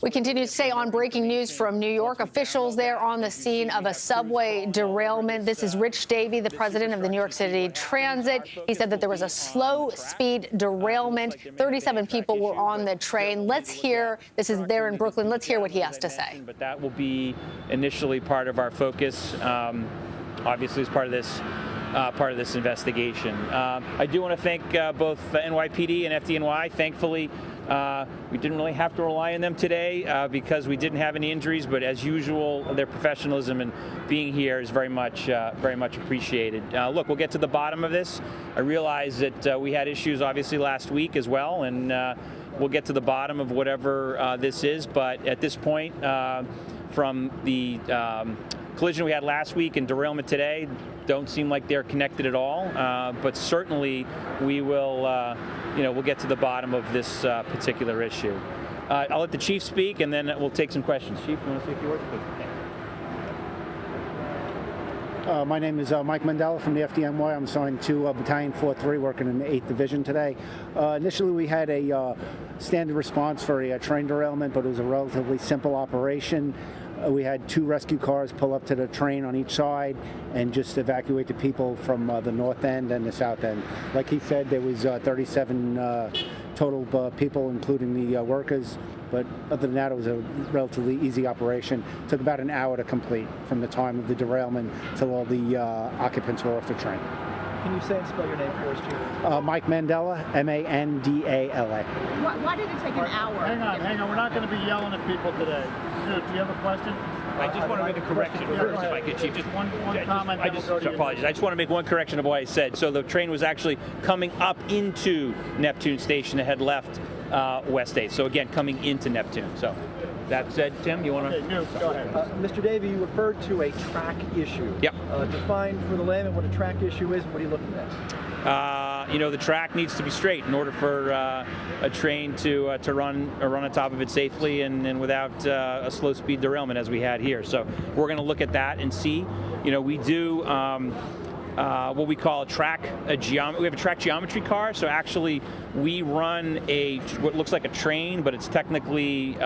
We continue to stay on breaking news from New York. Officials there on the scene of a subway derailment. This is Rich Davey, the president of the New York City Transit. He said that there was a slow-speed derailment. 37 people were on the train. Let's hear, this is there in Brooklyn, let's hear what he has to say. But that will be initially part of our focus, obviously as part of this investigation. I do want to thank both NYPD and FDNY. Thankfully, we didn't really have to rely on them today because we didn't have any injuries, but as usual, their professionalism and being here is very much appreciated. Look, we'll get to the bottom of this. I realize that we had issues obviously last week as well, and we'll get to the bottom of whatever this is, but at this point, from the collision we had last week and derailment today, don't seem like they're connected at all, but certainly we will, we'll get to the bottom of this particular issue. I'll let the chief speak, and then we'll take some questions. Chief, you want to say a few words? My name is Mike Mandela from the FDNY. I'm assigned to Battalion 4-3, working in the 8th Division today. Initially, we had a standard response for a train derailment, but it was a relatively simple operation. We had 2 rescue cars pull up to the train on each side and just evacuate the people from the north end and the south end. Like he said, there was 37 total people, including the workers. But other than that, it was a relatively easy operation. It took about an hour to complete from the time of the derailment till all the occupants were off the train. Can you say and spell your name for us, Chief? Mike Mandela, M-A-N-D-A-L-A. Why did it take an hour? Hang on. We're not going to be yelling at people today. Dude, do you have a question? I just want to make a correction first, if I could, Chief. Just one comment. I just want to make one correction of what I said. So the train was actually coming up into Neptune Station that had left West 8th. So again, coming into Neptune. So that said, Tim, you want to? Okay, go ahead. Mr. Davey, you referred to a track issue. Yep. Define for the layman what a track issue is and what are you looking at? The track needs to be straight in order for a train to run on top of it safely and without a slow speed derailment as we had here. So we're going to look at that and see. We do what we call we have a track geometry car. So actually, we run what looks like a train, but it's technically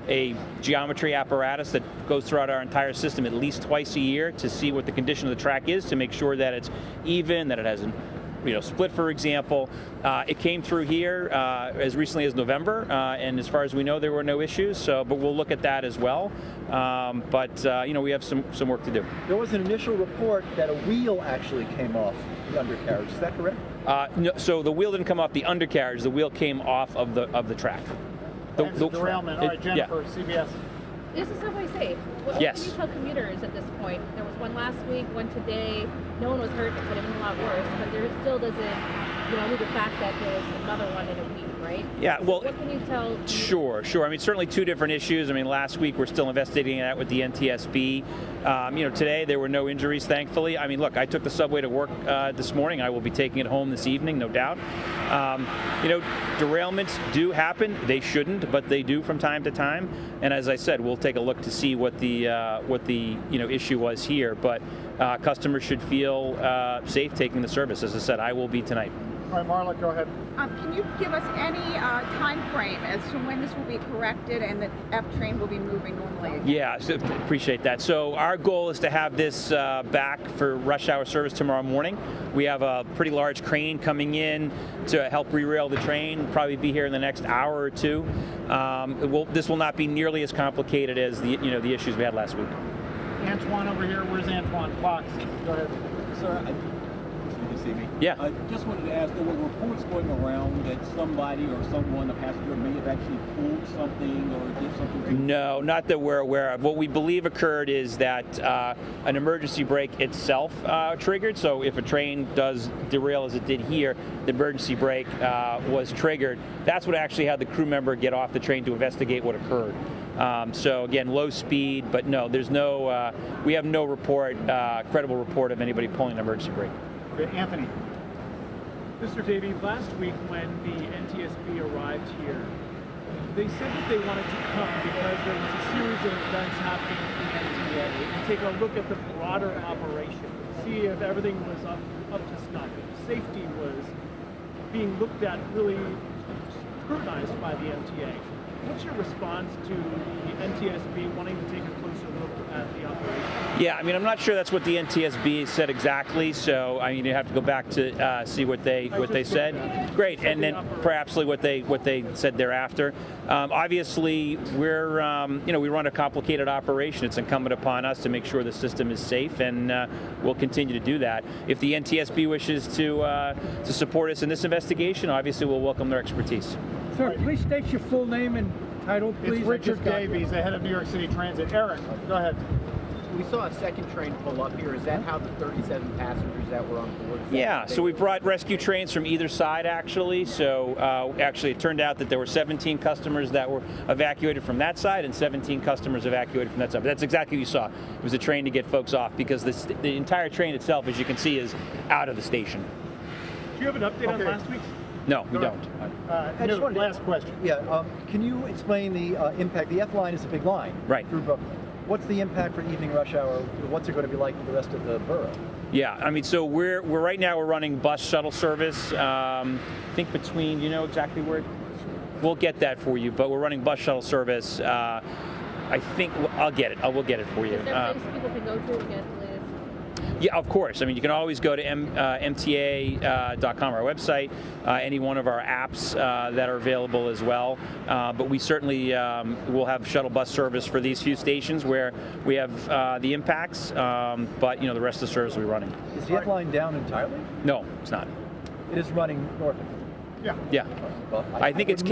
a geometry apparatus that goes throughout our entire system at least twice a year to see what the condition of the track is, to make sure that it's even, that it hasn't split, for example. It came through here as recently as November, and as far as we know, there were no issues. So, but we'll look at that as well. We have some work to do. There was an initial report that a wheel actually came off the undercarriage. Is that correct? No, so the wheel didn't come off the undercarriage. The wheel came off of the track. The derailment. All right, Jennifer, CBS. Is the subway safe? What Yes. can you tell commuters at this point? There was one last week, one today. No one was hurt. It could have been a lot worse, but there still doesn't, move the fact that there's another one in a week, right? Yeah. Well, what can you tell? Sure. I mean, certainly 2 different issues. I mean, last week we're still investigating that with the NTSB. Today there were no injuries, thankfully. I mean, look, I took the subway to work this morning. I will be taking it home this evening, no doubt. Derailments do happen. They shouldn't, but they do from time to time. And as I said, we'll take a look to see what the issue was here. But customers should feel safe taking the service. As I said, I will be tonight. All right, Marla, go ahead. Can you give us any time frame as to when this will be corrected and the F train will be moving normally again? Yeah, so appreciate that. So our goal is to have this back for rush hour service tomorrow morning. We have a pretty large crane coming in to help re-rail the train. Probably be here in the next hour or 2. This will not be nearly as complicated as the issues we had last week. Antoine over here. Where's Antoine? Fox. Go ahead. Sir, you can see me. Yeah. I just wanted to ask, there were reports going around that somebody or someone, a passenger, may have actually pulled something or did something? No, not that we're aware of. What we believe occurred is that an emergency brake itself triggered. So if a train does derail as it did here, the emergency brake was triggered. That's what actually had the crew member get off the train to investigate what occurred. So again, low speed, but no, there's no, we have no report, credible report of anybody pulling an emergency brake. Okay, Anthony. Mr. Davey, last week when the NTSB arrived here, they said that they wanted to come because there was a series of events happening at the MTA and take a look at the broader operation, see if everything was up to snuff, if safety was being looked at, really scrutinized by the MTA. what's your response to the NTSB wanting to take a closer look at the operation? Yeah, I mean, I'm not sure that's what the NTSB said exactly, so I mean, you have to go back to see what they said. Great, and then perhaps what they said thereafter. Obviously, we're we run a complicated operation. It's incumbent upon us to make sure the system is safe, and we'll continue to do that. If the NTSB wishes to support us in this investigation, obviously we'll welcome their expertise. Sir, please state your full name and title, please. It's Richard Davies, the head of New York City Transit. Eric, go ahead. We saw a second train pull up here. Is that how the 37 passengers that were on board? Yeah, so we brought rescue trains from either side, actually. So actually, it turned out that there were 17 customers that were evacuated from that side and 17 customers evacuated from that side. But that's exactly what you saw. It was a train to get folks off because the entire train itself, as you can see, is out of the station. Do you have an update on last week's? No, we don't. I just wanted last question. Yeah, can you explain the impact? The F line is a big line Right. through Brooklyn. What's the impact for evening rush hour? What's it going to be like for the rest of the borough? Yeah, I mean, so we're right now we're running bus shuttle service. I think between, you know exactly where. We'll get that for you, but we're running bus shuttle service. I think I'll get it. We'll get it for you. Is there a place people can go to get the latest? Yeah, of course. I mean, you can always go to MTA.com, our website, any one of our apps that are available as well. But we certainly will have shuttle bus service for these few stations where we have the impacts. But the rest of the service will be running. Is the F line down entirely? No, it's not. It is running north. Yeah. Well, I think it's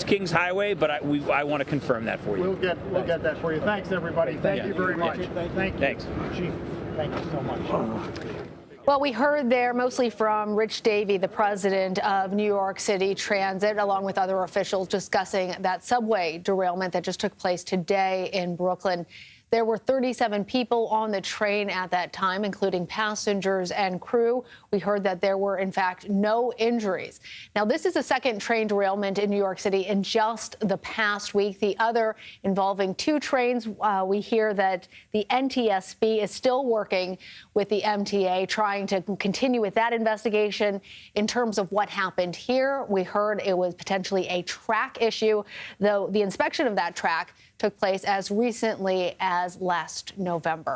Kings Highway, but I want to confirm that for you. We'll get that for you. Thanks, everybody. Thank you very much. Thank you. Thanks. Chief, thank you so much. Well, we heard there mostly from Rich Davey, the president of New York City Transit, along with other officials discussing that subway derailment that just took place today in Brooklyn. There were 37 people on the train at that time, including passengers and crew. We heard that there were, in fact, no injuries. Now, this is the second train derailment in New York City in just the past week. The other involving two trains. We hear that the NTSB is still working with the MTA, trying to continue with that investigation. In terms of what happened here, we heard it was potentially a track issue, though the inspection of that track took place as recently as last November.